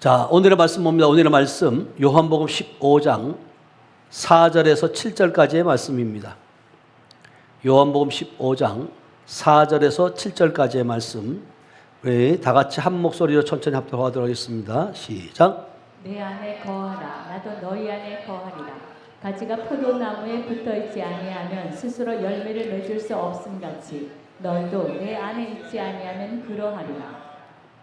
자, 오늘의 말씀 봅니다. 오늘의 말씀 요한복음 15장 4절에서 7절까지의 말씀입니다. 요한복음 15장 4절에서 7절까지의 말씀, 우리 다 같이 한 목소리로 천천히 합독하도록 하겠습니다. 시작. 내 안에 거하라. 나도 너희 안에 거하리라. 가지가 포도나무에 붙어있지 아니하면 스스로 열매를 맺을 수 없음같이 너희도 내 안에 있지 아니하면 그러하리라.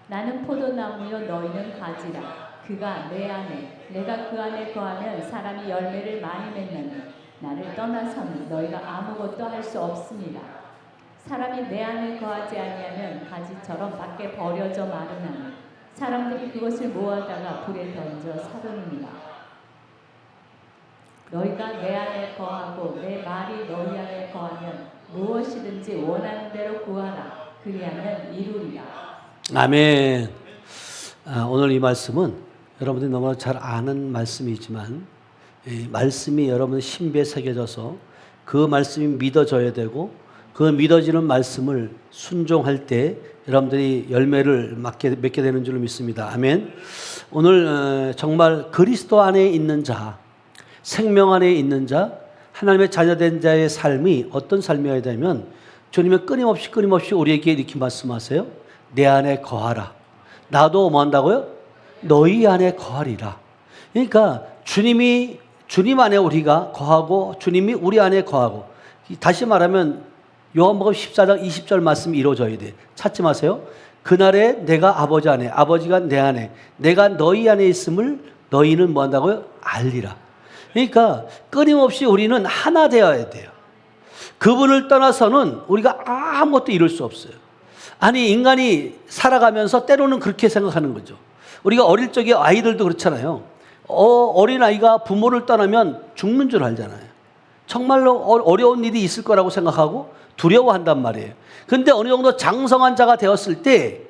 나는 포도나무요 너희는 가지라. 그가 내 안에 내가 그 안에 거하면 사람이 열매를 많이 맺느니 나를 떠나서는 너희가 아무것도 할 수 없습니다. 사람이 내 안에 거하지 아니하면 가지처럼 밖에 버려져 마르나니 사람들이 그것을 모아다가 불에 던져 사르느니라. 너희가 내 안에 거하고 내 말이 너희 안에 거하면 무엇이든지 원하는 대로 구하라. 그리하면 이루리라. 아멘. 오늘 이 말씀은 여러분들이 너무 잘 아는 말씀이지만 이 말씀이 여러분 신비에 새겨져서 그 말씀이 믿어져야 되고 그 믿어지는 말씀을 순종할 때 여러분들이 열매를 맺게 되는 줄로 믿습니다. 아멘. 오늘 정말 그리스도 안에 있는 자, 생명 안에 있는 자, 하나님의 자녀된 자의 삶이 어떤 삶이어야 되면 주님은 끊임없이 우리에게 이렇게 말씀하세요. 내 안에 거하라. 나도 뭐 한다고요? 너희 안에 거하리라. 그러니까 주님 안에 우리가 거하고 주님이 우리 안에 거하고, 다시 말하면 요한복음 14장 20절 말씀이 이루어져야 돼. 찾지 마세요. 그날에 내가 아버지 안에, 아버지가 내 안에, 내가 너희 안에 있음을 너희는 뭐 한다고요? 알리라. 그러니까 끊임없이 우리는 하나 되어야 돼요. 그분을 떠나서는 우리가 아무것도 이룰 수 없어요. 아니, 인간이 살아가면서 때로는 그렇게 생각하는 거죠. 우리가 어릴 적에 아이들도 그렇잖아요. 어린아이가 부모를 떠나면 죽는 줄 알잖아요. 정말로 어려운 일이 있을 거라고 생각하고 두려워한단 말이에요. 그런데 어느 정도 장성한 자가 되었을 때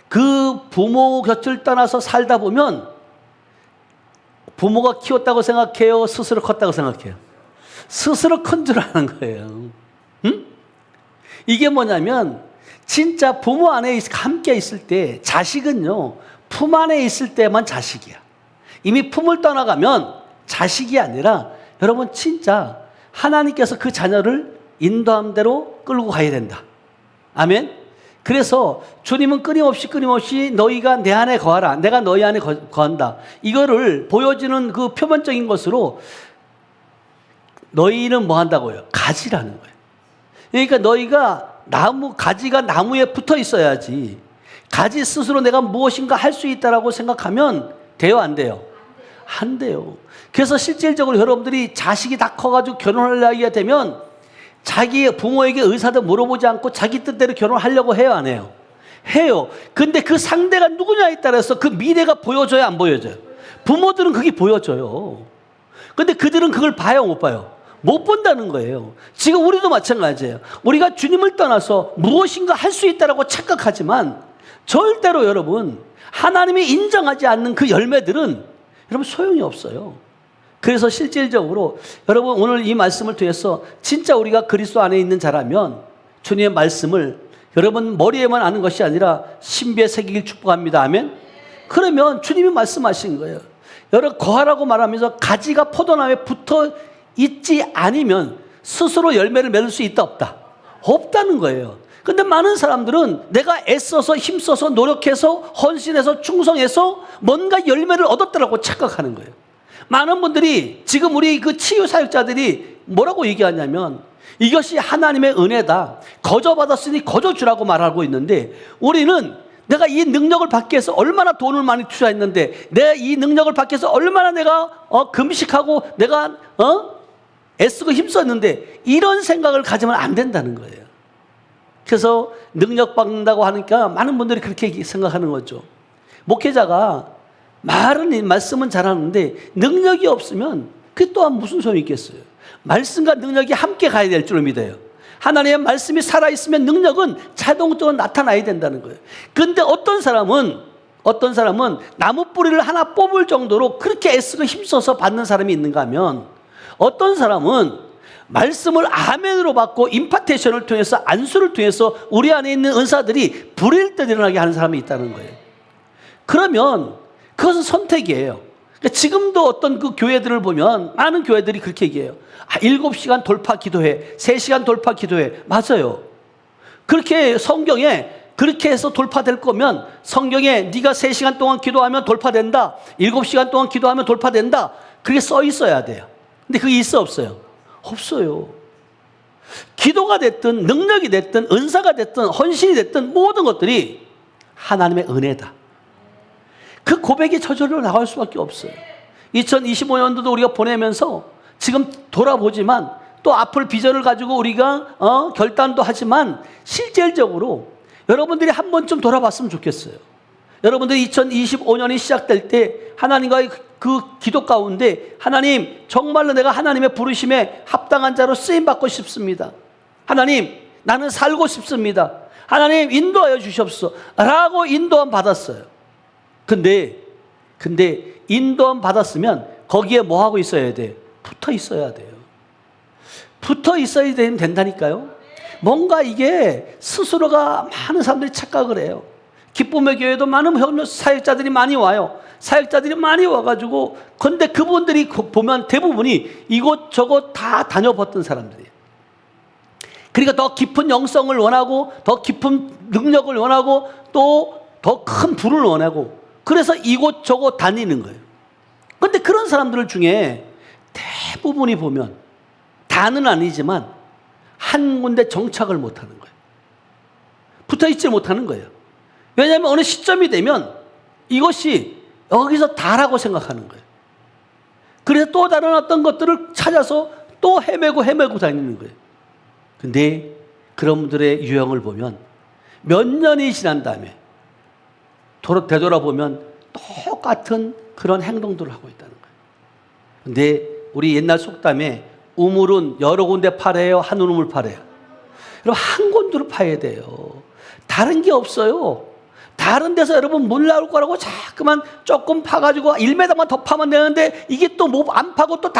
그 부모 곁을 떠나서 살다 보면 부모가 키웠다고 생각해요? 스스로 컸다고 생각해요? 스스로 큰 줄 아는 거예요. 응? 이게 뭐냐면 진짜 부모 안에 함께 있을 때 자식은요, 품 안에 있을 때만 자식이야. 이미 품을 떠나가면 자식이 아니라 여러분 진짜 하나님께서 그 자녀를 인도한 대로 끌고 가야 된다. 아멘. 그래서 주님은 끊임없이 너희가 내 안에 거하라. 내가 너희 안에 거한다. 이거를 보여주는 그 표면적인 것으로 너희는 뭐 한다고요? 가지라는 거예요. 그러니까 너희가 가지가 나무에 붙어 있어야지. 가지 스스로 내가 무엇인가 할 수 있다라고 생각하면 돼요, 안 돼요? 안 돼요. 그래서 실질적으로 여러분들이 자식이 다 커가지고 결혼할 나이가 되면 자기 부모에게 의사도 물어보지 않고 자기 뜻대로 결혼하려고 해요, 안 해요? 해요. 근데 그 상대가 누구냐에 따라서 그 미래가 보여져요, 안 보여져요? 부모들은 그게 보여져요. 근데 그들은 그걸 봐요, 못 봐요? 못 본다는 거예요. 지금 우리도 마찬가지예요. 우리가 주님을 떠나서 무엇인가 할 수 있다라고 착각하지만 절대로 여러분 하나님이 인정하지 않는 그 열매들은 여러분 소용이 없어요. 그래서 실질적으로 여러분 오늘 이 말씀을 통해서 진짜 우리가 그리스도 안에 있는 자라면 주님의 말씀을 여러분 머리에만 아는 것이 아니라 신비에 새기길 축복합니다. 아멘. 그러면 주님이 말씀하신 거예요. 여러분 거하라고 말하면서 가지가 포도나무에 붙어 있지 않으면 스스로 열매를 맺을 수 있다 없다? 없다는 거예요. 근데 많은 사람들은 내가 애써서 힘써서 노력해서 헌신해서 충성해서 뭔가 열매를 얻었다라고 착각하는 거예요. 많은 분들이 지금 우리 그 치유 사역자들이 뭐라고 얘기하냐면 이것이 하나님의 은혜다. 거저 받았으니 거저 주라고 말하고 있는데 우리는 내가 이 능력을 받기 위해서 얼마나 돈을 많이 투자했는데 내가 이 능력을 받기 위해서 얼마나 내가 금식하고 내가 애쓰고 힘썼는데 이런 생각을 가지면 안 된다는 거예요. 그래서 능력 받는다고 하니까 많은 분들이 그렇게 생각하는 거죠. 목회자가 말씀은 잘하는데 능력이 없으면 그게 또한 무슨 소용이 있겠어요. 말씀과 능력이 함께 가야 될 줄을 믿어요. 하나님의 말씀이 살아있으면 능력은 자동적으로 나타나야 된다는 거예요. 그런데 어떤 사람은 나무 뿌리를 하나 뽑을 정도로 그렇게 애쓰고 힘써서 받는 사람이 있는가 하면 어떤 사람은 말씀을 아멘으로 받고 임파테이션을 통해서 안수를 통해서 우리 안에 있는 은사들이 불일 때 일어나게 하는 사람이 있다는 거예요. 그러면 그것은 선택이에요. 그러니까 지금도 어떤 그 교회들을 보면 많은 교회들이 그렇게 얘기해요. 7시간 돌파 기도회, 3시간 돌파 기도회. 맞아요. 그렇게 성경에 그렇게 해서 돌파될 거면 성경에 네가 3시간 동안 기도하면 돌파된다. 7시간 동안 기도하면 돌파된다. 그게 써 있어야 돼요. 근데 그게 있어 없어요? 없어요. 기도가 됐든 능력이 됐든 은사가 됐든 헌신이 됐든 모든 것들이 하나님의 은혜다. 그 고백이 저절로 나올 수밖에 없어요. 2025년도도 우리가 보내면서 지금 돌아보지만 또 앞을 비전을 가지고 우리가 결단도 하지만 실질적으로 여러분들이 한 번쯤 돌아봤으면 좋겠어요. 여러분들이 2025년이 시작될 때 하나님과의 그 기도 가운데 하나님 정말로 내가 하나님의 부르심에 합당한 자로 쓰임받고 싶습니다. 하나님 나는 살고 싶습니다. 하나님 인도하여 주시옵소서 라고 인도함 받았어요. 근데 인도함 받았으면 거기에 뭐 하고 있어야 돼? 붙어 있어야 돼요. 붙어 있어야 된다니까요. 뭔가 이게 스스로가 많은 사람들이 착각을 해요. 기쁨의 교회도 많은 사역자들이 많이 와요. 사역자들이 많이 와가지고 근데 그분들이 보면 대부분이 이곳저곳 다 다녀봤던 사람들이에요. 그러니까 더 깊은 영성을 원하고 더 깊은 능력을 원하고 또 더 큰 부를 원하고 그래서 이곳저곳 다니는 거예요. 근데 그런 사람들 중에 대부분이 보면 다는 아니지만 한 군데 정착을 못하는 거예요. 붙어있지 못하는 거예요. 왜냐하면 어느 시점이 되면 이것이 여기서 다라고 생각하는 거예요. 그래서 또 다른 어떤 것들을 찾아서 또 헤매고 다니는 거예요. 근데 그런 분들의 유형을 보면 몇 년이 지난 다음에 되돌아보면 똑같은 그런 행동들을 하고 있다는 거예요. 근데 우리 옛날 속담에 우물은 여러 군데 파래요, 한 우물 파래요. 여러분 한 군데로 파야 돼요. 다른 게 없어요. 다른 데서 여러분 물 나올 거라고 자꾸만 조금 파가지고 1m만 더 파면 되는데 이게 또 뭐 안 파고 또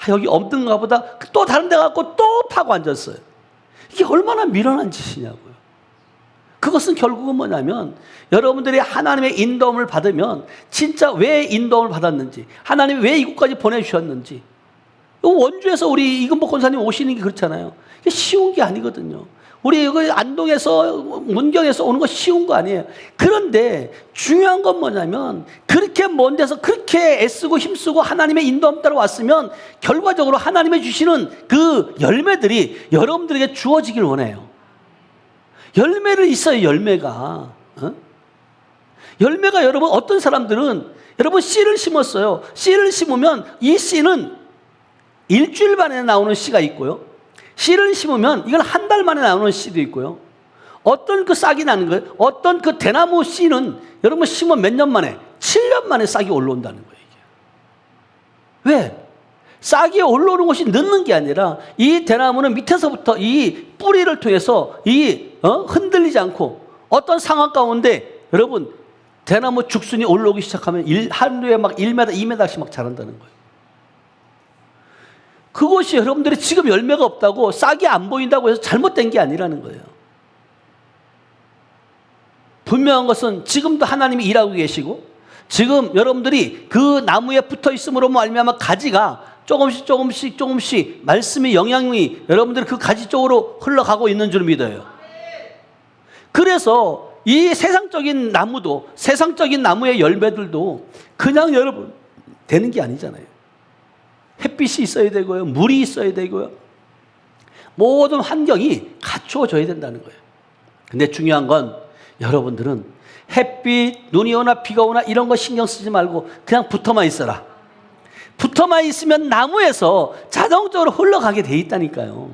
여기 없는가 보다 또 다른 데 갖고 또 파고 앉았어요. 이게 얼마나 미련한 짓이냐고요. 그것은 결국은 뭐냐면 여러분들이 하나님의 인도함을 받으면 진짜 왜 인도함을 받았는지 하나님이 왜 이곳까지 보내주셨는지 원주에서 우리 이금복 권사님 오시는 게 그렇잖아요. 이게 쉬운 게 아니거든요. 우리 여기 안동에서 문경에서 오는 거 쉬운 거 아니에요. 그런데 중요한 건 뭐냐면 그렇게 먼 데서 그렇게 애쓰고 힘쓰고 하나님의 인도함 따라 왔으면 결과적으로 하나님이 주시는 그 열매들이 여러분들에게 주어지길 원해요. 열매를 있어요. 열매가 열매가 여러분 어떤 사람들은 여러분 씨를 심었어요. 씨를 심으면 이 씨는 일주일 만에 나오는 씨가 있고요. 씨를 심으면 이건 한 달 만에 나오는 씨도 있고요. 어떤 그 싹이 나는 거예요. 어떤 그 대나무 씨는 여러분 심으면 몇 년 만에 7년 만에 싹이 올라온다는 거예요. 이게. 왜? 싹이 올라오는 것이 늦는 게 아니라 이 대나무는 밑에서부터 이 뿌리를 통해서 흔들리지 않고 어떤 상황 가운데 여러분 대나무 죽순이 올라오기 시작하면 하루에 막 1m, 2m씩 막 자란다는 거예요. 그것이 여러분들이 지금 열매가 없다고 싹이 안 보인다고 해서 잘못된 게 아니라는 거예요. 분명한 것은 지금도 하나님이 일하고 계시고 지금 여러분들이 그 나무에 붙어 있음으로 말미암아 가지가 조금씩 말씀의 영향이 여러분들 그 가지 쪽으로 흘러가고 있는 줄 믿어요. 그래서 이 세상적인 나무도 세상적인 나무의 열매들도 그냥 여러분 되는 게 아니잖아요. 햇빛이 있어야 되고요. 물이 있어야 되고요. 모든 환경이 갖추어져야 된다는 거예요. 근데 중요한 건 여러분들은 햇빛, 눈이 오나 비가 오나 이런 거 신경 쓰지 말고 그냥 붙어만 있어라. 붙어만 있으면 나무에서 자동적으로 흘러가게 돼 있다니까요.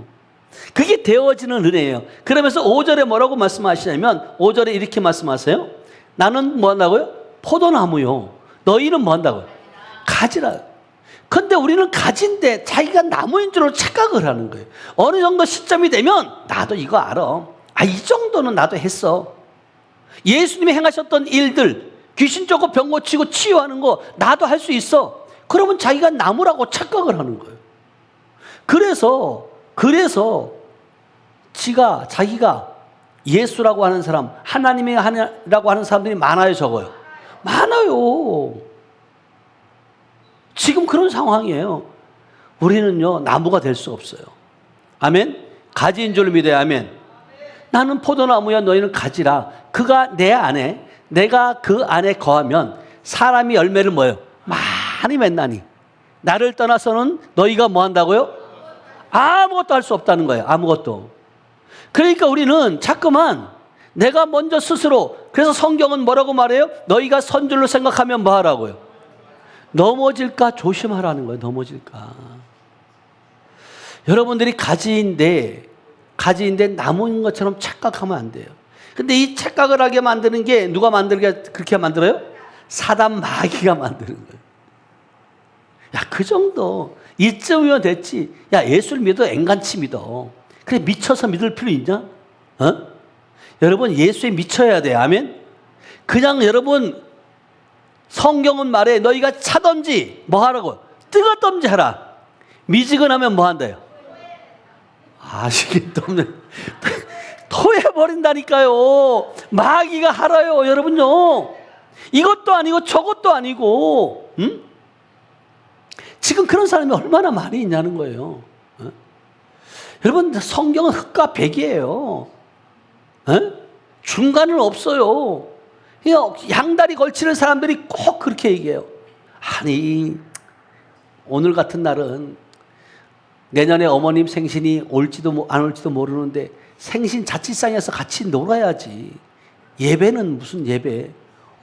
그게 되어지는 은혜예요. 그러면서 5절에 뭐라고 말씀하시냐면 5절에 이렇게 말씀하세요. 나는 뭐 한다고요? 포도나무요. 너희는 뭐 한다고요? 가지라. 근데 우리는 가지인데 자기가 나무인 줄로 착각을 하는 거예요. 어느 정도 시점이 되면 나도 이거 알아. 이 정도는 나도 했어. 예수님이 행하셨던 일들, 귀신 쫓고 병 고치고 치유하는 거 나도 할 수 있어. 그러면 자기가 나무라고 착각을 하는 거예요. 그래서 자기가 예수라고 하는 사람, 하나님이라고 하는 사람들이 많아요, 적어요? 많아요. 지금 그런 상황이에요. 우리는요, 나무가 될 수 없어요. 아멘? 가지인 줄 믿어요. 아멘? 나는 포도나무야, 너희는 가지라. 그가 내 안에, 내가 그 안에 거하면 사람이 열매를 뭐예요? 많이 맺나니. 나를 떠나서는 너희가 뭐 한다고요? 아무것도 할 수 없다는 거예요. 아무것도. 그러니까 우리는 자꾸만 내가 먼저 스스로, 그래서 성경은 뭐라고 말해요? 너희가 선줄로 생각하면 뭐 하라고요? 넘어질까 조심하라는 거예요. 넘어질까. 여러분들이 가지인데 나무인 것처럼 착각하면 안 돼요. 근데 이 착각을 하게 만드는 게 누가 만들게 그렇게 만들어요? 사단 마귀가 만드는 거예요. 야, 그 정도 이쯤이면 됐지. 야, 예수를 믿어 앵간치 믿어. 그래, 미쳐서 믿을 필요 있냐? 여러분, 예수에 미쳐야 돼요. 아멘? 그냥 여러분, 성경은 말해 너희가 차든지 뭐 하라고? 뜨겁든지 하라. 미지근하면 뭐 한대요? 아시겠다. 토해버린다니까요. 마귀가 하라요. 여러분요, 이것도 아니고 저것도 아니고, 지금 그런 사람이 얼마나 많이 있냐는 거예요. 여러분, 성경은 흑과 백이에요. 중간은 없어요. 양다리 걸치는 사람들이 꼭 그렇게 얘기해요. 아니, 오늘 같은 날은 내년에 어머님 생신이 올지도 안 올지도 모르는데 생신 자취상에서 같이 놀아야지. 예배는 무슨 예배?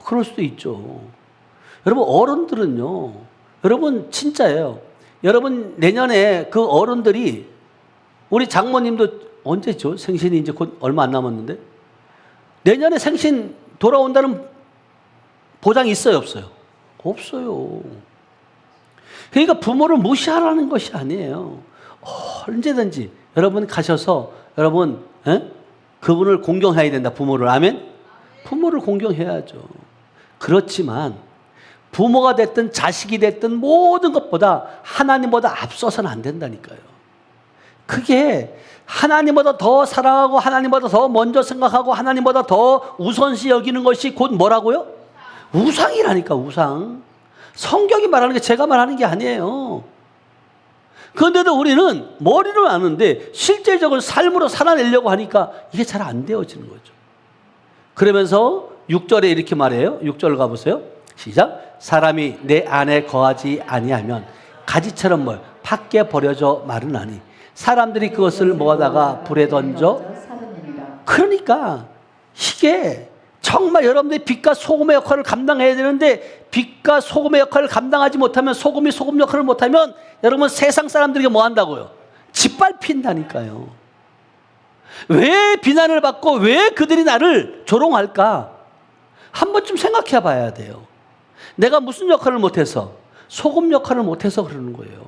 그럴 수도 있죠. 여러분, 어른들은요, 여러분 진짜예요. 여러분, 내년에 그 어른들이, 우리 장모님도 언제죠? 생신이 이제 곧 얼마 안 남았는데, 내년에 생신 돌아온다는 보장이 있어요, 없어요? 없어요. 그러니까 부모를 무시하라는 것이 아니에요. 언제든지 여러분 가셔서 여러분 그분을 공경해야 된다. 부모를. 아멘? 부모를 공경해야죠. 그렇지만 부모가 됐든 자식이 됐든 모든 것보다 하나님보다 앞서서는 안 된다니까요. 그게 하나님보다 더 사랑하고 하나님보다 더 먼저 생각하고 하나님보다 더 우선시 여기는 것이 곧 뭐라고요? 우상이라니까. 우상. 성경이 말하는 게 제가 말하는 게 아니에요. 그런데도 우리는 머리로 아는데 실제적으로 삶으로 살아내려고 하니까 이게 잘 안 되어지는 거죠. 그러면서 6절에 이렇게 말해요. 6절 가보세요. 시작. 사람이 내 안에 거하지 아니하면 가지처럼 뭘 밖에 버려져 마르나니 사람들이 그것을 모아다가 불에 던져. 그러니까 이게 정말 여러분들이 빛과 소금의 역할을 감당해야 되는데, 빛과 소금의 역할을 감당하지 못하면, 소금이 소금 역할을 못하면 여러분 세상 사람들에게 뭐 한다고요? 짓밟힌다니까요. 왜 비난을 받고 왜 그들이 나를 조롱할까? 한 번쯤 생각해 봐야 돼요. 내가 무슨 역할을 못해서? 소금 역할을 못해서 그러는 거예요.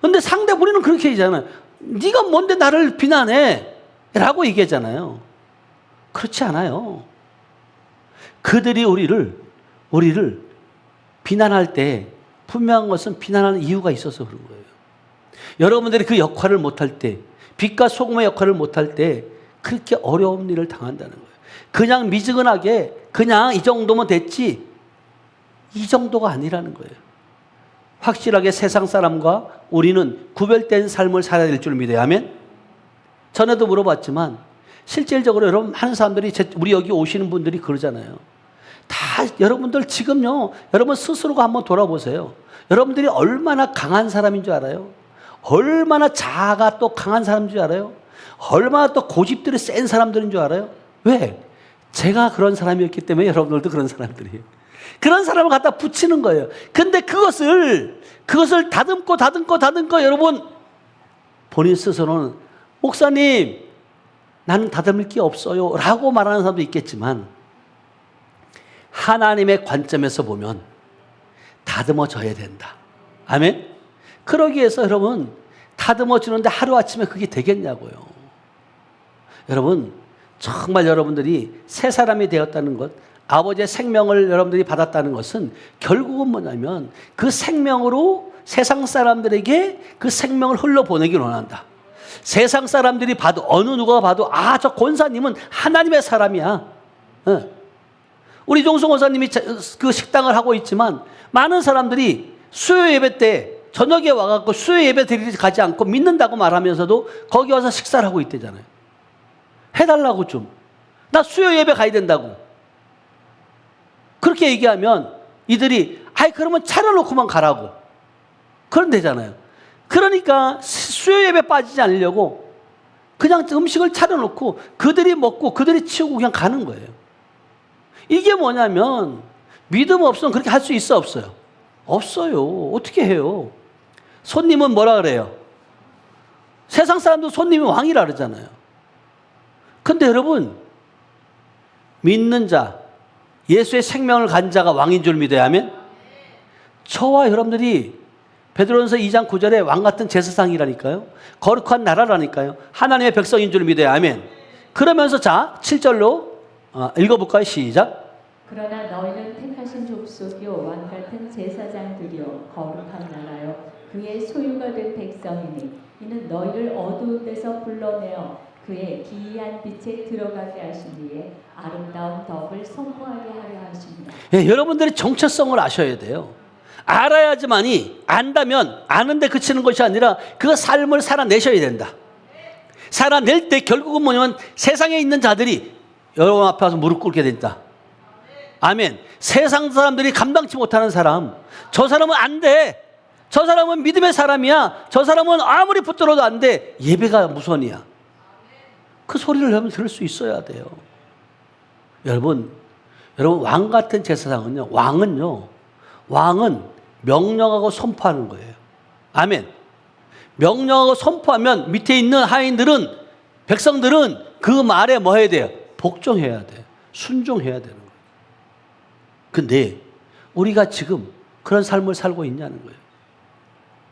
근데 상대 우리는 그렇게 얘기하잖아요. 네가 뭔데 나를 비난해? 라고 얘기하잖아요. 그렇지 않아요. 그들이 우리를 비난할 때 분명한 것은 비난하는 이유가 있어서 그런 거예요. 여러분들이 그 역할을 못할 때, 빛과 소금의 역할을 못할 때 그렇게 어려운 일을 당한다는 거예요. 그냥 미지근하게 그냥 이 정도면 됐지, 이 정도가 아니라는 거예요. 확실하게 세상 사람과 우리는 구별된 삶을 살아야 될 줄 믿어요. 아멘? 전에도 물어봤지만 실질적으로 여러분 많은 사람들이 우리 여기 오시는 분들이 그러잖아요. 다 여러분들 지금요, 여러분 스스로가 한번 돌아보세요. 여러분들이 얼마나 강한 사람인 줄 알아요? 얼마나 자아가 또 강한 사람인 줄 알아요? 얼마나 또 고집들이 센 사람들인 줄 알아요? 왜? 제가 그런 사람이었기 때문에 여러분들도 그런 사람들이에요. 그런 사람을 갖다 붙이는 거예요. 근데 그것을 다듬고 여러분 본인 스스로는 목사님 나는 다듬을 게 없어요 라고 말하는 사람도 있겠지만, 하나님의 관점에서 보면 다듬어져야 된다. 아멘? 그러기 위해서 여러분 다듬어주는데 하루아침에 그게 되겠냐고요. 여러분 정말 여러분들이 새 사람이 되었다는 것, 아버지의 생명을 여러분들이 받았다는 것은 결국은 뭐냐면 그 생명으로 세상 사람들에게 그 생명을 흘러보내길 원한다. 세상 사람들이 봐도, 어느 누가 봐도 아, 저 권사님은 하나님의 사람이야. 우리 종성 권사님이 그 식당을 하고 있지만 많은 사람들이 수요 예배 때 저녁에 와갖고 수요 예배 드리러 가지 않고 믿는다고 말하면서도 거기 와서 식사를 하고 있대잖아요. 해달라고 좀. 나 수요 예배 가야 된다고. 그렇게 얘기하면 이들이 아이 그러면 차려놓고만 가라고. 그런 되잖아요. 그러니까 수요 예배 빠지지 않으려고 그냥 음식을 차려놓고 그들이 먹고 그들이 치우고 그냥 가는 거예요. 이게 뭐냐면 믿음 없으면 그렇게 할 수 있어 없어요? 없어요. 어떻게 해요? 손님은 뭐라 그래요? 세상 사람도 손님이 왕이라 그러잖아요. 근데 여러분 믿는 자 예수의 생명을 간 자가 왕인 줄 믿어야 하면 저와 여러분들이 베드로전서 2장 9절에 왕 같은 제사장이라니까요. 거룩한 나라라니까요. 하나님의 백성인 줄 믿어야 하면 그러면서 자 7절로 읽어볼까요? 시작. 그러나 너희는 택하신 족속이요 왕 같은 제사장들이요 거룩한 나라요 그의 소유가 된 백성이니 이는 너희를 어두운 데서 불러내어 그의 기이한 빛에 들어가게 하신 뒤에 아름다운 덕을 선포하게 하려 하십니다. 예, 여러분들이 정체성을 아셔야 돼요. 알아야지만이 안다면 아는데 그치는 것이 아니라 그 삶을 살아내셔야 된다. 살아낼 때 결국은 뭐냐면 세상에 있는 자들이 여러분 앞에 와서 무릎 꿇게 된다. 아멘. 세상 사람들이 감당치 못하는 사람, 저 사람은 안 돼. 저 사람은 믿음의 사람이야. 저 사람은 아무리 붙들어도 안 돼. 예배가 무선이야. 그 소리를 여러분 들을 수 있어야 돼요. 여러분 왕 같은 제사장은요, 왕은 명령하고 선포하는 거예요. 아멘. 명령하고 선포하면 밑에 있는 하인들은, 백성들은 그 말에 뭐 해야 돼요? 복종해야 돼요. 순종해야 되는 거예요. 근데 우리가 지금 그런 삶을 살고 있냐는 거예요.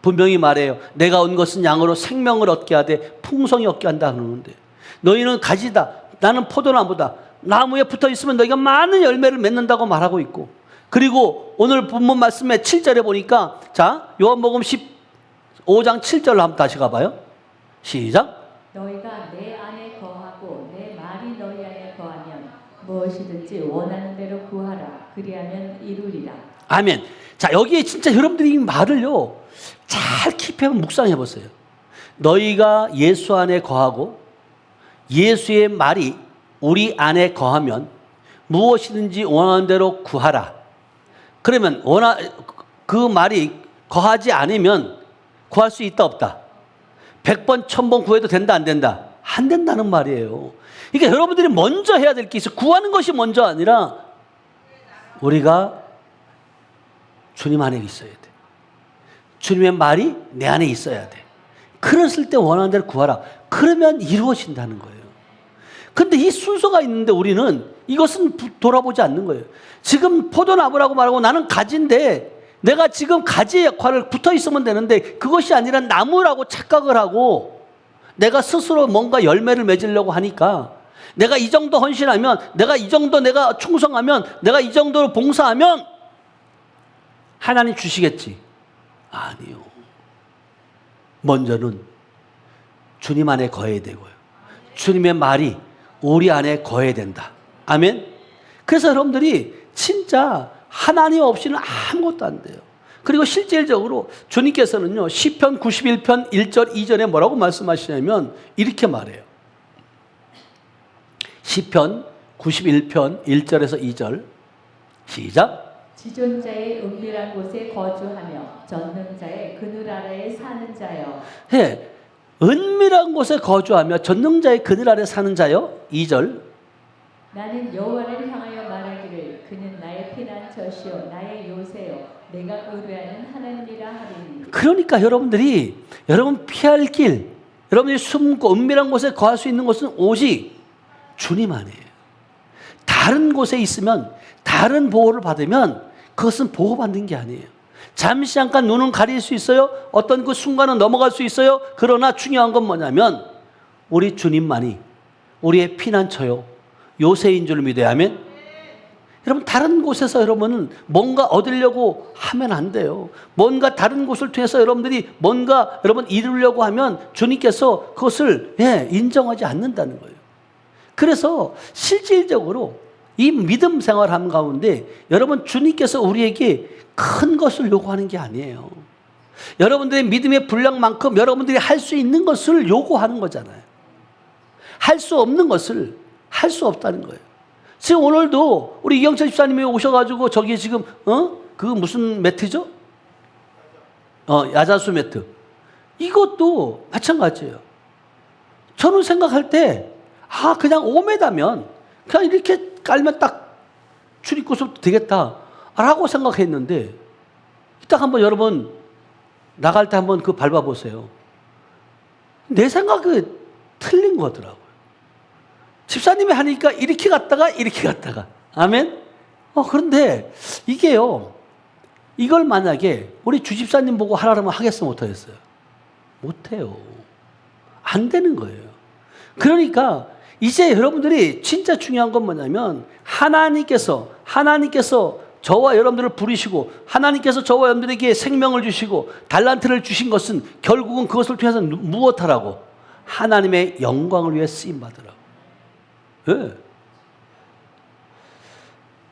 분명히 말해요. 내가 온 것은 양으로 생명을 얻게 하되 풍성히 얻게 한다 그러는데 너희는 가지다. 나는 포도나무다. 나무에 붙어 있으면 너희가 많은 열매를 맺는다고 말하고 있고, 그리고 오늘 본문 말씀에 7절에 보니까 자 요한복음 15장 7절로 한번 다시 가봐요. 시작. 너희가 내 안에 거하고 내 말이 너희 안에 거하면 무엇이든지 원하는 대로 구하라. 그리하면 이루리라. 아멘. 자 여기에 진짜 여러분들이 이 말을요 잘 깊이 한번 묵상해 보세요. 너희가 예수 안에 거하고 예수의 말이 우리 안에 거하면 무엇이든지 원하는 대로 구하라. 그러면 그 말이 거하지 않으면 구할 수 있다 없다? 100번 1000번 구해도 된다 안 된다? 안 된다는 말이에요. 그러니까 여러분들이 먼저 해야 될 게 있어요. 구하는 것이 먼저 아니라 우리가 주님 안에 있어야 돼. 주님의 말이 내 안에 있어야 돼. 그랬을 때 원하는 대로 구하라. 그러면 이루어진다는 거예요. 근데 이 순서가 있는데 우리는 이것은 돌아보지 않는 거예요. 지금 포도나무라고 말하고 나는 가지인데 내가 지금 가지의 역할을 붙어 있으면 되는데 그것이 아니라 나무라고 착각을 하고 내가 스스로 뭔가 열매를 맺으려고 하니까 내가 이 정도 헌신하면, 내가 이 정도 내가 충성하면, 내가 이 정도로 봉사하면 하나님 주시겠지. 아니요. 먼저는 주님 안에 거해야 되고요. 주님의 말이 우리 안에 거해야 된다. 아멘. 그래서 여러분들이 진짜 하나님 없이는 아무것도 안 돼요. 그리고 실질적으로 주님께서는요 시편 91편 1절 2절에 뭐라고 말씀하시냐면 이렇게 말해요. 시편 91편 1절에서 2절 시작. 지존자의 은밀한 곳에 거주하며 전능자의 그늘 아래에 사는 자여. 예, 은밀한 곳에 거주하며 전능자의 그늘 아래 사는 자여. 2절. 나는 여호와를 향하여 말하기를 그는 나의 피난처시요 나의 요새요 내가 의뢰하는 하나님이라 하리니. 그러니까 여러분들이 여러분 피할 길, 여러분들이 숨고 은밀한 곳에 거할 수 있는 곳은 오직 주님 안이에요. 다른 곳에 있으면, 다른 보호를 받으면 그것은 보호받는 게 아니에요. 잠시 잠깐 눈은 가릴 수 있어요. 어떤 그 순간은 넘어갈 수 있어요. 그러나 중요한 건 뭐냐면 우리 주님만이 우리의 피난처요 요새인 줄 믿어야 하면, 여러분 다른 곳에서 여러분은 뭔가 얻으려고 하면 안 돼요. 뭔가 다른 곳을 통해서 여러분들이 뭔가 여러분 이루려고 하면 주님께서 그것을 인정하지 않는다는 거예요. 그래서 실질적으로 이 믿음 생활함 가운데 여러분 주님께서 우리에게 큰 것을 요구하는 게 아니에요. 여러분들의 믿음의 분량만큼 여러분들이 할 수 있는 것을 요구하는 거잖아요. 할 수 없는 것을 할 수 없다는 거예요. 지금 오늘도 우리 이영철 집사님이 오셔가지고 저기 지금 그 무슨 매트죠? 야자수 매트. 이것도 마찬가지예요. 저는 생각할 때 그냥 5m면 그냥 이렇게 깔면 딱 출입구서부터 되겠다라고 생각했는데 이따 한번 여러분 나갈 때 한번 그 밟아보세요. 내 생각이 틀린 거더라고요. 집사님이 하니까 이렇게 갔다가 이렇게 갔다가. 아멘? 그런데 이게요. 이걸 만약에 우리 주집사님 보고 하라 그러면 하겠어 못하겠어요? 못해요. 안 되는 거예요. 그러니까 이제 여러분들이 진짜 중요한 건 뭐냐면 하나님께서 저와 여러분들을 부르시고 하나님께서 저와 여러분들에게 생명을 주시고 달란트를 주신 것은 결국은 그것을 통해서 무엇하라고? 하나님의 영광을 위해 쓰임받으라고. 네.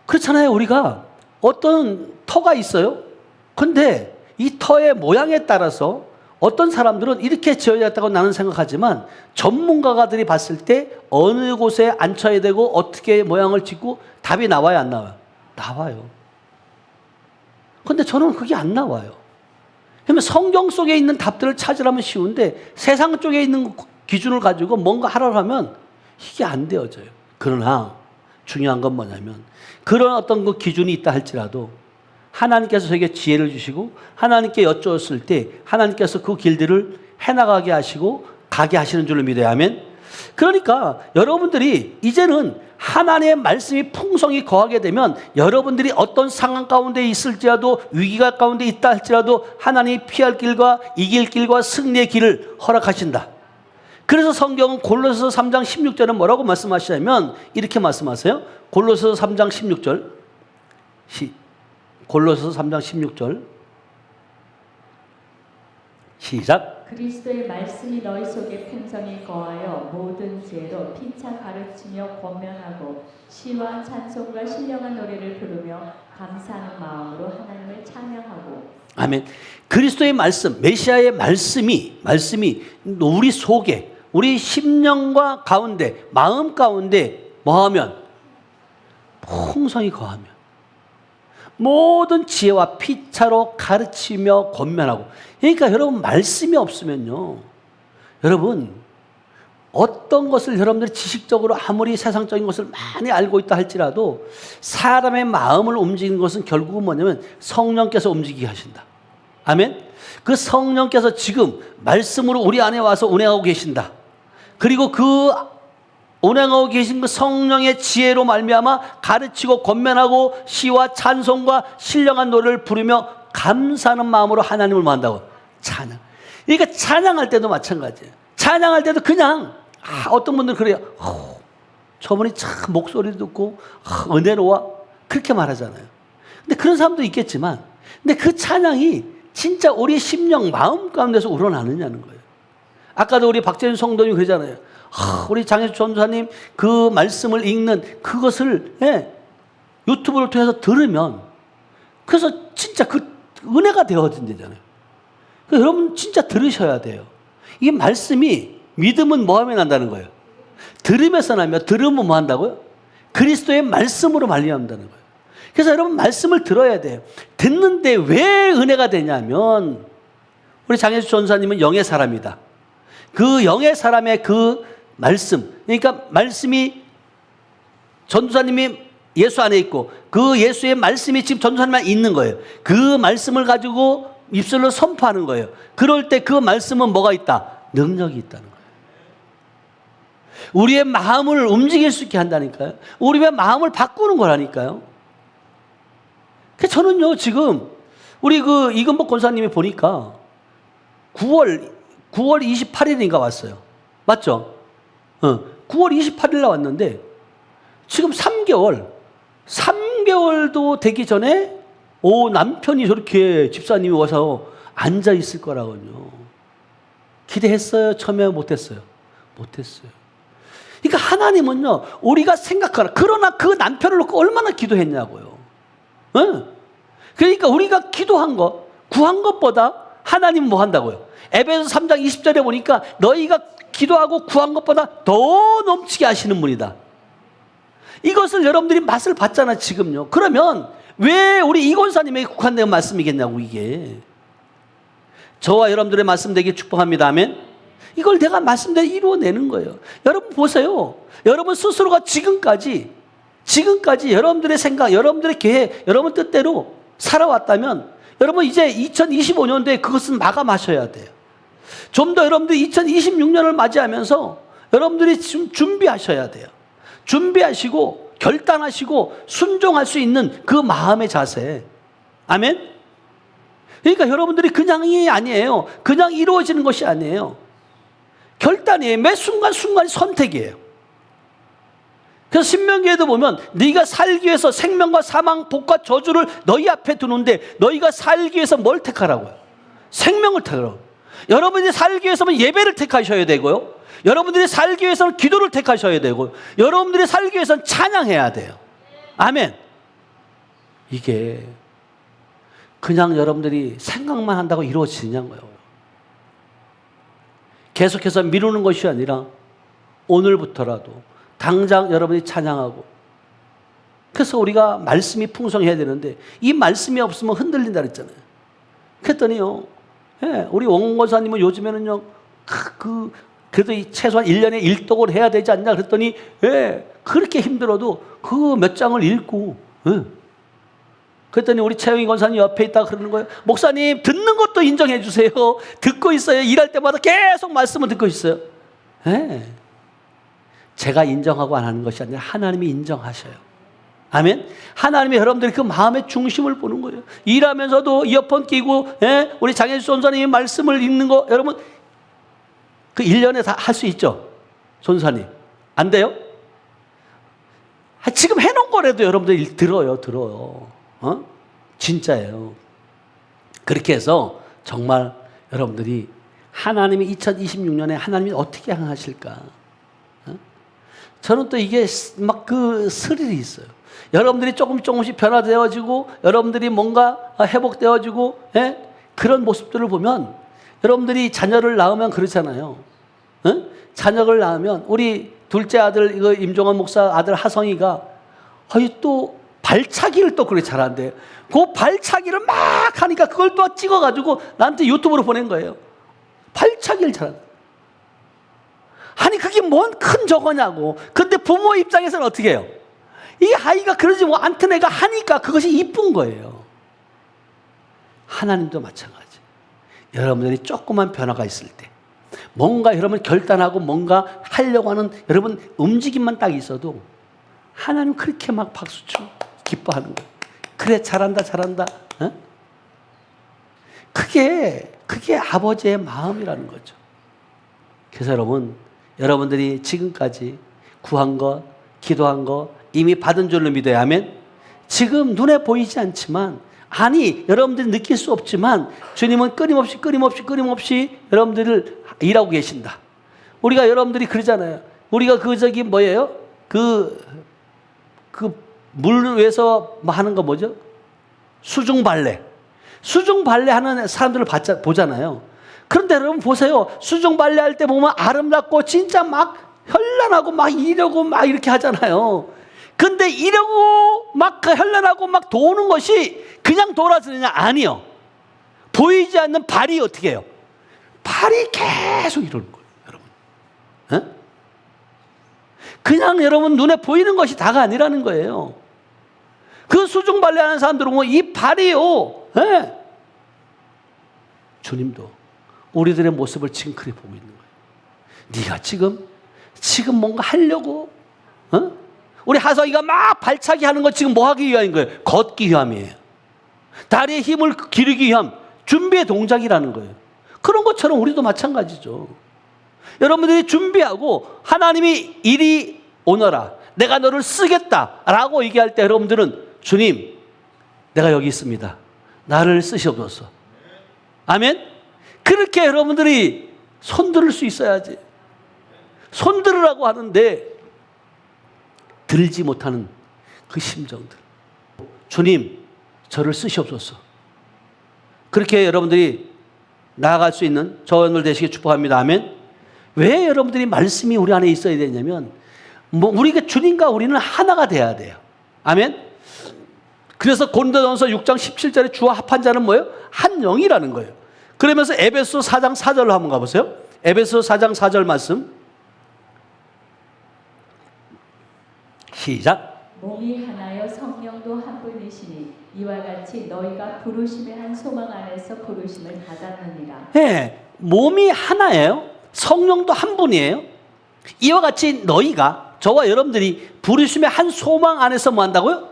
그렇잖아요. 우리가 어떤 터가 있어요. 근데 이 터의 모양에 따라서 어떤 사람들은 이렇게 지어야 했다고 나는 생각하지만 전문가들이 봤을 때 어느 곳에 앉혀야 되고 어떻게 모양을 짓고 답이 나와요, 안 나와요? 나와요. 근데 저는 그게 안 나와요. 그러면 성경 속에 있는 답들을 찾으라면 쉬운데 세상 쪽에 있는 기준을 가지고 뭔가 하라고 하면 이게 안 되어져요. 그러나 중요한 건 뭐냐면 그런 어떤 그 기준이 있다 할지라도 하나님께서 저에게 지혜를 주시고 하나님께 여쭈었을 때 하나님께서 그 길들을 해나가게 하시고 가게 하시는 줄로 믿어야 하면 그러니까 여러분들이 이제는 하나님의 말씀이 풍성히 거하게 되면 여러분들이 어떤 상황 가운데 있을지라도 위기가 가운데 있다 할지라도 하나님이 피할 길과 이길 길과 승리의 길을 허락하신다. 그래서 성경은 골로새서 3장 16절은 뭐라고 말씀하시냐면 이렇게 말씀하세요. 골로새서 3장 16절 골로새서 3장 16절 시작. 그리스도의 말씀이 너희 속에 풍성히 거하여 모든 지혜로 피차 가르치며 권면하고 시와 찬송과 신령한 노래를 부르며 감사하는 마음으로 하나님을 찬양하고. 아멘. 그리스도의 말씀, 메시아의 말씀이 우리 속에 우리 심령과 가운데 마음 가운데 뭐하면 풍성히 거하면 모든 지혜와 피차로 가르치며 권면하고. 그러니까 여러분 말씀이 없으면요, 여러분 어떤 것을 여러분들이 지식적으로 아무리 세상적인 것을 많이 알고 있다 할지라도 사람의 마음을 움직이는 것은 결국은 뭐냐면 성령께서 움직이게 하신다. 아멘. 그 성령께서 지금 말씀으로 우리 안에 와서 운행하고 계신다. 그리고 그 운행하고 계신 그 성령의 지혜로 말미암아 가르치고 권면하고 시와 찬송과 신령한 노래를 부르며 감사하는 마음으로 하나님을 만다고. 찬양. 그러니까 찬양할 때도 마찬가지예요. 찬양할 때도 그냥 어떤 분들은 그래요. 저분이 참 목소리 듣고 은혜로워 그렇게 말하잖아요. 근데 그런 사람도 있겠지만 근데 그 찬양이 진짜 우리 심령 마음 가운데서 우러나느냐는 거예요. 아까도 우리 박재윤 성도님 그러잖아요. 우리 장혜수 전도사님 그 말씀을 읽는 그것을 유튜브를 통해서 들으면 그래서 진짜 그 은혜가 되어진다잖아요. 여러분 진짜 들으셔야 돼요. 이 말씀이 믿음은 뭐 하면 난다는 거예요? 들으면서 나며 들으면 뭐 한다고요? 그리스도의 말씀으로 말미암는다는 거예요. 그래서 여러분 말씀을 들어야 돼요. 듣는데 왜 은혜가 되냐면 우리 장혜수 전도사님은 영의 사람이다. 그 영의 사람의 그 말씀, 그러니까 말씀이 전도사님이 예수 안에 있고 그 예수의 말씀이 지금 전도사님 안에 있는 거예요. 그 말씀을 가지고 입술로 선포하는 거예요. 그럴 때 그 말씀은 뭐가 있다? 능력이 있다는 거예요. 우리의 마음을 움직일 수 있게 한다니까요. 우리의 마음을 바꾸는 거라니까요. 저는요 지금 우리 그 이근복 권사님이 보니까 9월 28일인가 왔어요. 맞죠? 9월 28일 날 왔는데 지금 3개월도 되기 전에 남편이 저렇게 집사님이 와서 앉아 있을 거라고요. 기대했어요? 처음에 못했어요? 못했어요. 그러니까 하나님은요, 우리가 생각하라. 그러나 그 남편을 놓고 얼마나 기도했냐고요. 응? 그러니까 우리가 기도한 것, 구한 것보다 하나님은 뭐 한다고요? 에베소 3장 20절에 보니까 너희가 기도하고 구한 것보다 더 넘치게 하시는 분이다. 이것을 여러분들이 맛을 봤잖아, 지금요. 그러면 왜 우리 이권사님에게 국한된 말씀이겠냐고, 이게. 저와 여러분들의 말씀 되게 축복합니다. 아멘. 이걸 내가 말씀대로 이루어내는 거예요. 여러분 보세요. 여러분 스스로가 지금까지 여러분들의 생각, 여러분들의 계획, 여러분 뜻대로 살아왔다면 여러분 이제 2025년도에 그것은 마감하셔야 돼요. 좀 더 여러분들이 2026년을 맞이하면서 여러분들이 지금 준비하셔야 돼요. 준비하시고 결단하시고 순종할 수 있는 그 마음의 자세. 아멘. 그러니까 여러분들이 그냥이 아니에요. 그냥 이루어지는 것이 아니에요. 결단이에요. 매 순간순간이 선택이에요. 그래서 신명기에도 보면 네가 살기 위해서 생명과 사망, 복과 저주를 너희 앞에 두는데 너희가 살기 위해서 뭘 택하라고요? 생명을 택하라고. 여러분이 살기 위해서는 예배를 택하셔야 되고요. 여러분들이 살기 위해서는 기도를 택하셔야 되고, 여러분들이 살기 위해서는 찬양해야 돼요. 아멘. 이게 그냥 여러분들이 생각만 한다고 이루어지냐고요. 계속해서 미루는 것이 아니라 오늘부터라도 당장 여러분이 찬양하고, 그래서 우리가 말씀이 풍성해야 되는데 이 말씀이 없으면 흔들린다 그랬잖아요. 그랬더니요, 예, 우리 원권사님은 요즘에는요, 그래도 최소한 1년에 1독을 해야 되지 않냐 그랬더니, 예, 그렇게 힘들어도 그 몇 장을 읽고, 예. 그랬더니 우리 최영희 권사님 옆에 있다가 그러는 거예요. 목사님, 듣는 것도 인정해 주세요. 듣고 있어요. 일할 때마다 계속 말씀을 듣고 있어요. 예. 제가 인정하고 안 하는 것이 아니라 하나님이 인정하셔요. 아멘. 하나님이 여러분들이 그 마음의 중심을 보는 거예요. 일하면서도 이어폰 끼고, 예? 우리 장혜수 선사님의 말씀을 읽는 거, 여러분 그 1년에 다 할 수 있죠? 선사님 안 돼요? 지금 해놓은 거라도 여러분들이 들어요. 진짜예요. 그렇게 해서 정말 여러분들이 하나님이 2026년에 하나님이 어떻게 향하실까? 저는 또 이게 막 그 스릴이 있어요. 여러분들이 조금씩 변화되어지고, 여러분들이 뭔가 회복되어지고, 예? 그런 모습들을 보면, 여러분들이 자녀를 낳으면 그렇잖아요. 자녀를 낳으면 우리 둘째 아들 이거 임종원 목사 아들 하성이가 또 발차기를 또 그렇게 잘한대요. 그 발차기를 막 하니까 그걸 또 찍어가지고 나한테 유튜브로 보낸 거예요. 발차기를 잘한다. 아니 그게 뭔 큰 저거냐고. 근데 부모 입장에서는 어떻게 해요? 이 아이가 그러지 뭐 않던 애가 하니까 그것이 이쁜 거예요. 하나님도 마찬가지. 여러분들이 조그만 변화가 있을 때, 뭔가 여러분 결단하고 뭔가 하려고 하는 여러분 움직임만 딱 있어도 하나님 그렇게 막 박수치고 기뻐하는 거예요. 그래, 잘한다. 어? 그게 아버지의 마음이라는 거죠. 그래서 여러분들이 지금까지 구한 것, 기도한 것 이미 받은 줄로 믿어요. 아멘. 지금 눈에 보이지 않지만, 아니 여러분들이 느낄 수 없지만 주님은 끊임없이 여러분들을 일하고 계신다. 우리가 여러분들이 그러잖아요. 우리가 뭐예요? 물 위에서 뭐 하는 거 뭐죠? 수중 발레 하는 사람들을 보잖아요. 그런데 여러분 보세요. 수중 발레 할 때 보면 아름답고 진짜 막 현란하고 막 이러고 막 이렇게 하잖아요. 근데 이러고 막 현란하고 막 도는 것이 그냥 돌아서느냐? 아니요. 보이지 않는 발이 어떻게 해요? 발이 계속 이러는 거예요, 여러분. 어? 그냥 여러분 눈에 보이는 것이 다가 아니라는 거예요. 그 수중 발레 하는 사람들은 뭐 이 발이요. 예. 주님도 우리들의 모습을 지금 그렇게 보고 있는 거예요. 네가 지금 뭔가 하려고, 어? 우리 하성이가 막 발차기 하는 거 지금 뭐 하기 위함인 거예요? 걷기 위함이에요. 다리에 힘을 기르기 위함, 준비의 동작이라는 거예요. 그런 것처럼 우리도 마찬가지죠. 여러분들이 준비하고 하나님이 이리 오너라, 내가 너를 쓰겠다라고 얘기할 때 여러분들은 주님, 내가 여기 있습니다. 나를 쓰시옵소서. 아멘? 그렇게 여러분들이 손들을 수 있어야지. 손들으라고 하는데 들지 못하는 그 심정들. 주님, 저를 쓰시옵소서. 그렇게 여러분들이 나아갈 수 있는 저들 되시길 축복합니다. 아멘. 왜 여러분들이 말씀이 우리 안에 있어야 되냐면, 우리가 주님과 우리는 하나가 돼야 돼요. 아멘. 그래서 고린도전서 6장 17절에 주와 합한 자는 뭐예요? 한 영이라는 거예요. 그러면서 에베소 4장 4절로 한번 가보세요. 에베소 4장 4절 말씀. 시작. 몸이 하나여 성령도 한 분이시니 이와 같이 너희가 부르심의 한 소망 안에서 부르심을 받았느니라. 네, 몸이 하나예요. 성령도 한 분이에요. 이와 같이 너희가, 저와 여러분들이 부르심의 한 소망 안에서 뭐 한다고요?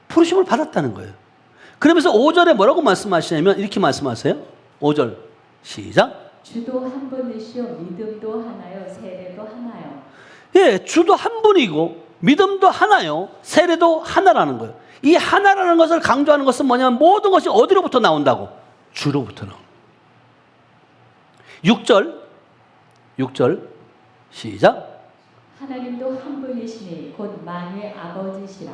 부르심을 받았다는 거예요. 그러면서 5절에 뭐라고 말씀하시냐면 이렇게 말씀하세요. 5절 시작. 주도 한 분이시요 믿음도 하나요 세례도 하나요. 예, 주도 한 분이고 믿음도 하나요 세례도 하나라는 거예요. 이 하나라는 것을 강조하는 것은 뭐냐면 모든 것이 어디로부터 나온다고? 주로부터 나온다. 6절 시작. 하나님도 한 분이시니 곧 만유의 아버지시라.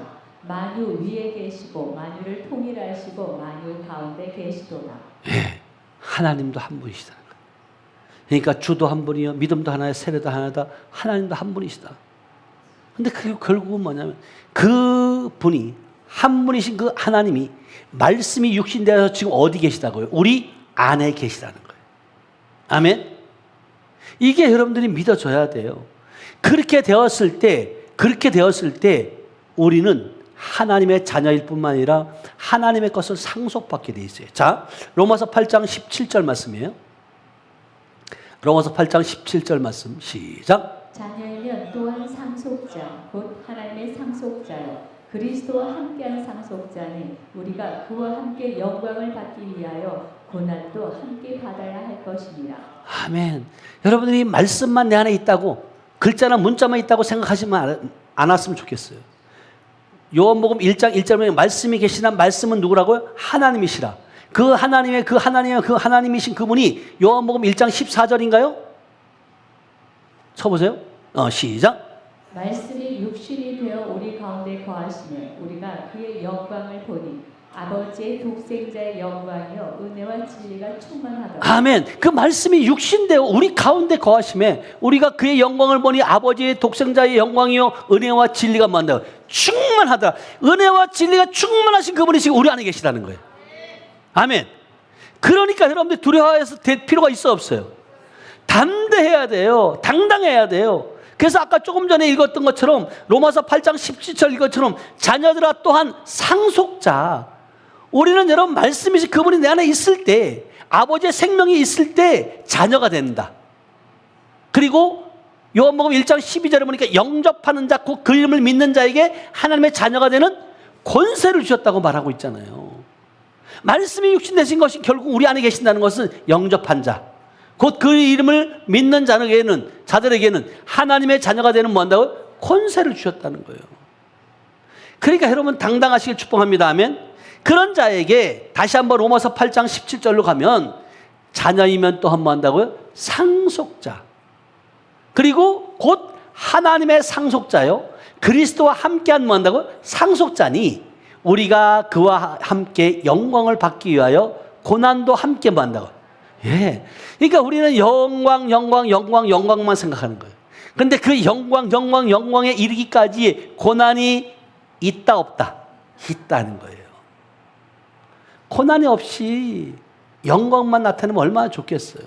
만유 위에 계시고 만유를 통일하시고 만유 가운데 계시도다. 예, 하나님도 한 분이시다는 거예요. 그러니까 주도 한 분이요 믿음도 하나요 세례도 하나다. 하나님도 한 분이시다. 근데 그게 결국은 뭐냐면 그 분이 한 분이신 그 하나님이 말씀이 육신되어서 지금 어디 계시다고요? 우리 안에 계시다는 거예요. 아멘. 이게 여러분들이 믿어져야 돼요. 그렇게 되었을 때 우리는 하나님의 자녀일 뿐만 아니라 하나님의 것을 상속받게 돼 있어요. 자, 로마서 8장 17절 말씀이에요. 로마서 8장 17절 말씀 시작. 자녀이면 또한 상속자 곧 하나님의 상속자요 그리스도와 함께한 상속자니 우리가 그와 함께 영광을 받기 위하여 고난도 함께 받아야 할 것입니다. 아멘. 여러분들이 말씀만 내 안에 있다고 글자나 문자만 있다고 생각하지만 않았으면 좋겠어요. 요한복음 1장 1절에 말씀이 계시나 말씀은 누구라고요? 하나님이시라. 그 하나님이신 그분이 요한복음 1장 14절인가요? 쳐보세요. 시작. 말씀이 육신이 되어 우리 가운데 거하시며 우리가 그의 영광을 보니 아버지의 독생자의 영광이요 은혜와 진리가 충만하더라. 아멘. 그 말씀이 육신되어 우리 가운데 거하심에 우리가 그의 영광을 보니 아버지의 독생자의 영광이요 은혜와 진리가 뭐한다고? 충만하더라. 은혜와 진리가 충만하신 그분이 지금 우리 안에 계시다는 거예요. 아멘. 그러니까 여러분들 두려워해서 될 필요가 있어 없어요? 담대해야 돼요. 당당해야 돼요. 그래서 아까 조금 전에 읽었던 것처럼 로마서 8장 17절 이것처럼 자녀들아 또한 상속자. 우리는 여러분 말씀이신 그분이 내 안에 있을 때 아버지의 생명이 있을 때 자녀가 된다. 그리고 요한복음 1장 12절에 보니까 영접하는 자 곧 그 이름을 믿는 자에게 하나님의 자녀가 되는 권세를 주셨다고 말하고 있잖아요. 말씀이 육신 되신 것이 결국 우리 안에 계신다는 것은 영접한 자 곧 그 이름을 믿는 자들에게는 하나님의 자녀가 되는 뭐한다고요? 권세를 주셨다는 거예요. 그러니까 여러분 당당하시길 축복합니다. 아멘. 그런 자에게 다시 한번 로마서 8장 17절로 가면 자녀이면 또 한 번 한다고요? 상속자. 그리고 곧 하나님의 상속자요. 그리스도와 함께한 뭐 한다고요? 상속자니 우리가 그와 함께 영광을 받기 위하여 고난도 함께 뭐 한다고요? 예. 그러니까 우리는 영광만 생각하는 거예요. 그런데 그 영광에 이르기까지 고난이 있다 없다? 있다는 거예요. 고난이 없이 영광만 나타내면 얼마나 좋겠어요.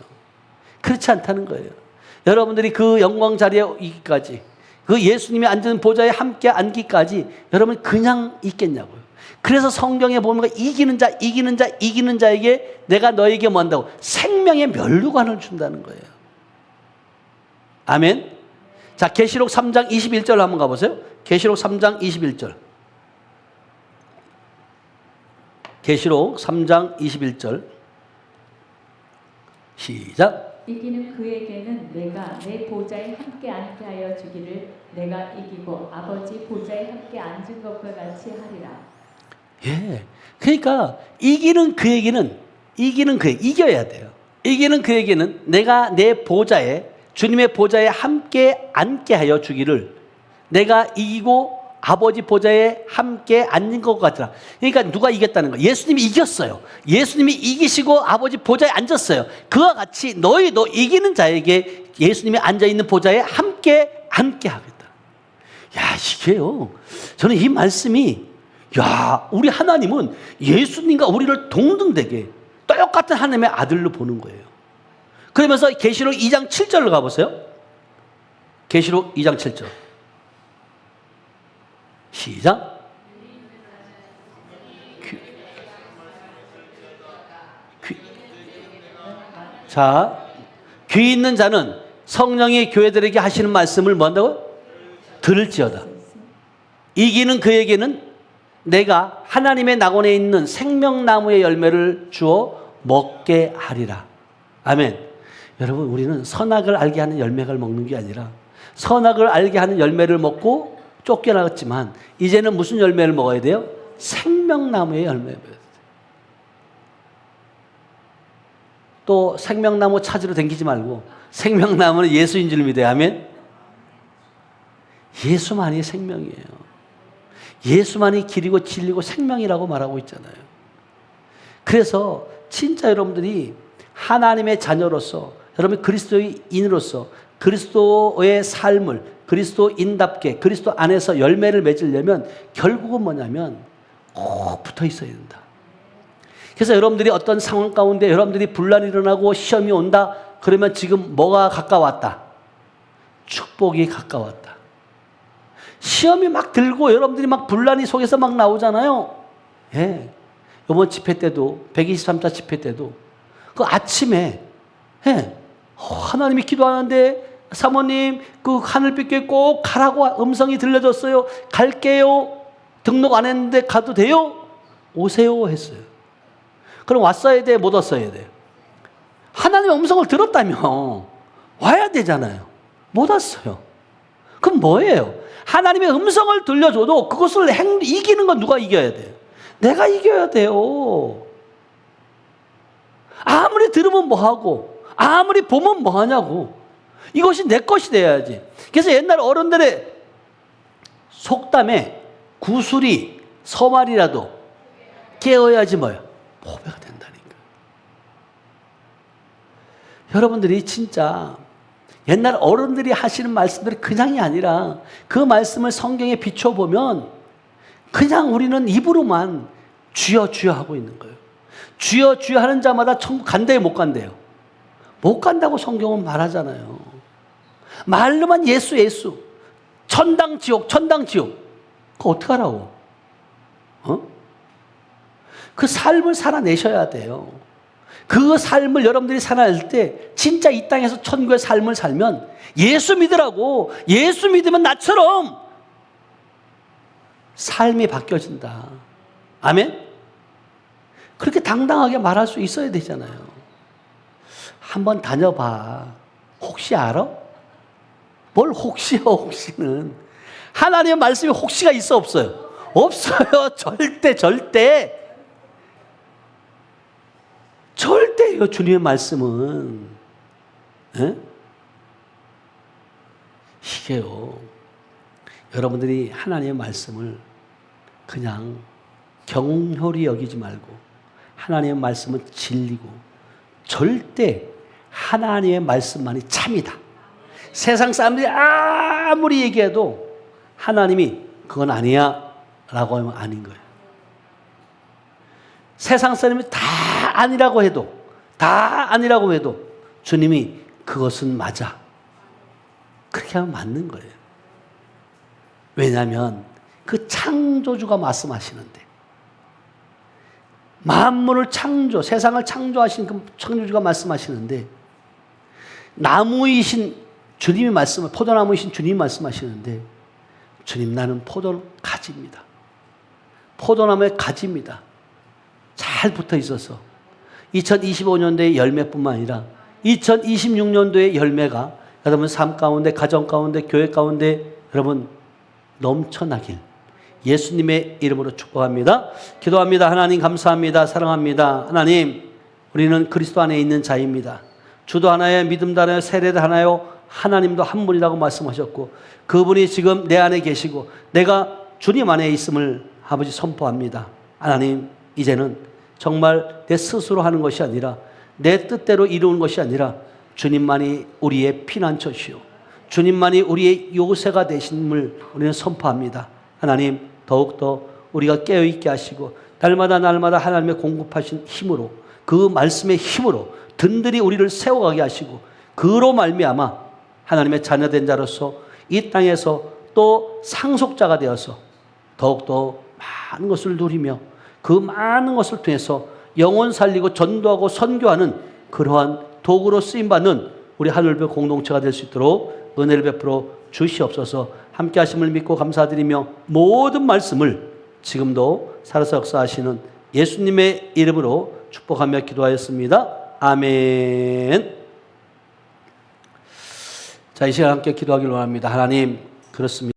그렇지 않다는 거예요. 여러분들이 그 영광 자리에 있기까지 그 예수님이 앉은 보좌에 함께 앉기까지 여러분 그냥 있겠냐고요. 그래서 성경에 보면 이기는 자에게 내가 너에게 뭐 한다고? 생명의 면류관을 준다는 거예요. 아멘. 자, 계시록 3장 21절 한번 가보세요. 계시록 3장 21절. 계시록 3장 21절. 시작. 이기는 그에게는 내가 내 보좌에 함께 앉게 하여 주기를 내가 이기고 아버지 보좌에 함께 앉은 것과 같이 하리라. 예. 그러니까 이기는 그에게는 이겨야 돼요. 이기는 그에게는 내가 내 보좌에 주님의 보좌에 함께 앉게 하여 주기를 내가 이기고 아버지 보좌에 함께 앉는 것 같더라. 그러니까 누가 이겼다는 거예요? 예수님이 이겼어요. 예수님이 이기시고 아버지 보좌에 앉았어요. 그와 같이 너희도 이기는 자에게 예수님이 앉아있는 보좌에 함께 하겠다. 야, 이게요. 저는 이 말씀이, 야, 우리 하나님은 예수님과 우리를 동등되게 똑같은 하나님의 아들로 보는 거예요. 그러면서 계시록 2장 7절로 가보세요. 계시록 2장 7절. 시작. 자, 귀 있는 자는 성령이 교회들에게 하시는 말씀을 뭐 한다고요? 들을지어다. 이기는 그에게는 내가 하나님의 낙원에 있는 생명나무의 열매를 주어 먹게 하리라. 아멘. 여러분, 우리는 선악을 알게 하는 열매를 먹는 게 아니라 선악을 알게 하는 열매를 먹고 쫓겨나갔지만 이제는 무슨 열매를 먹어야 돼요? 생명나무의 열매를 먹어야 돼요. 또 생명나무 찾으러 다니지 말고 생명나무는 예수인 줄 믿어야 하면 예수만이 생명이에요. 예수만이 길이고 진리고 생명이라고 말하고 있잖아요. 그래서 진짜 여러분들이 하나님의 자녀로서 여러분 그리스도인으로서 그리스도의 삶을 그리스도인답게 그리스도 안에서 열매를 맺으려면 결국은 뭐냐면 꼭 붙어 있어야 된다. 그래서 여러분들이 어떤 상황 가운데 여러분들이 분란이 일어나고 시험이 온다 그러면 지금 뭐가 가까웠다? 축복이 가까웠다. 시험이 막 들고 여러분들이 막 분란이 속에서 막 나오잖아요. 예. 이번 집회 때도 123자 집회 때도 그 아침에 예. 하나님이 기도하는데 사모님 그 하늘빛께 꼭 가라고 음성이 들려줬어요. 갈게요. 등록 안 했는데 가도 돼요? 오세요 했어요. 그럼 왔어야 돼? 못 왔어야 돼요? 하나님의 음성을 들었다며 와야 되잖아요. 못 왔어요. 그럼 뭐예요? 하나님의 음성을 들려줘도 그것을 이기는 건 누가 이겨야 돼요? 내가 이겨야 돼요. 아무리 들으면 뭐하고 아무리 보면 뭐하냐고. 이것이 내 것이 돼야지. 그래서 옛날 어른들의 속담에 구슬이 서말이라도 깨어야지 뭐예요? 보배가 된다니까. 여러분들이 진짜 옛날 어른들이 하시는 말씀들이 그냥이 아니라 그 말씀을 성경에 비춰보면 그냥 우리는 입으로만 주여 주여 하고 있는 거예요. 주여 주여 하는 자마다 천국 간대요, 못 간대요? 못 간다고 성경은 말하잖아요. 말로만 예수 예수 천당 지옥 천당 지옥 그거 어떡하라고? 그 삶을 살아내셔야 돼요. 그 삶을 여러분들이 살아낼 때 진짜 이 땅에서 천국의 삶을 살면 예수 믿으라고. 예수 믿으면 나처럼 삶이 바뀌어진다. 아멘? 그렇게 당당하게 말할 수 있어야 되잖아요. 한번 다녀봐. 혹시 알아? 뭘 혹시요, 혹시는. 하나님의 말씀에 혹시가 있어, 없어요? 없어요. 절대, 절대. 절대요, 주님의 말씀은. 에? 이게요. 여러분들이 하나님의 말씀을 그냥 경홀히 여기지 말고 하나님의 말씀은 진리고 절대 하나님의 말씀만이 참이다. 세상 사람들이 아무리 얘기해도 하나님이 그건 아니야 라고 하면 아닌 거예요. 세상 사람이 다 아니라고 해도 주님이 그것은 맞아. 그렇게 하면 맞는 거예요. 왜냐하면 그 창조주가 말씀하시는데 만물을 세상을 창조하신 그 창조주가 말씀하시는데 나무이신 주님이 포도나무이신 주님이 말씀하시는데 주님 나는 포도가지입니다. 포도나무의 가지입니다. 잘 붙어 있어서 2025년도의 열매뿐만 아니라 2026년도의 열매가 여러분 삶 가운데 가정 가운데 교회 가운데 여러분 넘쳐나길 예수님의 이름으로 축복합니다. 기도합니다. 하나님 감사합니다. 사랑합니다. 하나님 우리는 그리스도 안에 있는 자입니다. 주도 하나요, 믿음도 하나요, 세례도 하나요, 하나님도 한 분이라고 말씀하셨고 그분이 지금 내 안에 계시고 내가 주님 안에 있음을 아버지 선포합니다. 하나님, 이제는 정말 내 스스로 하는 것이 아니라 내 뜻대로 이루는 것이 아니라 주님만이 우리의 피난처시오, 주님만이 우리의 요새가 되심을 우리는 선포합니다. 하나님, 더욱더 우리가 깨어있게 하시고 날마다 하나님의 공급하신 힘으로, 그 말씀의 힘으로 든든히 우리를 세워가게 하시고 그로 말미암아 하나님의 자녀된 자로서 이 땅에서 또 상속자가 되어서 더욱더 많은 것을 누리며 그 많은 것을 통해서 영혼 살리고 전도하고 선교하는 그러한 도구로 쓰임받는 우리 하늘별 공동체가 될 수 있도록 은혜를 베풀어 주시옵소서. 함께 하심을 믿고 감사드리며 모든 말씀을 지금도 살아서 역사하시는 예수님의 이름으로 축복하며 기도하였습니다. 아멘. 자, 이 시간 함께 기도하기를 원합니다. 하나님, 그렇습니다.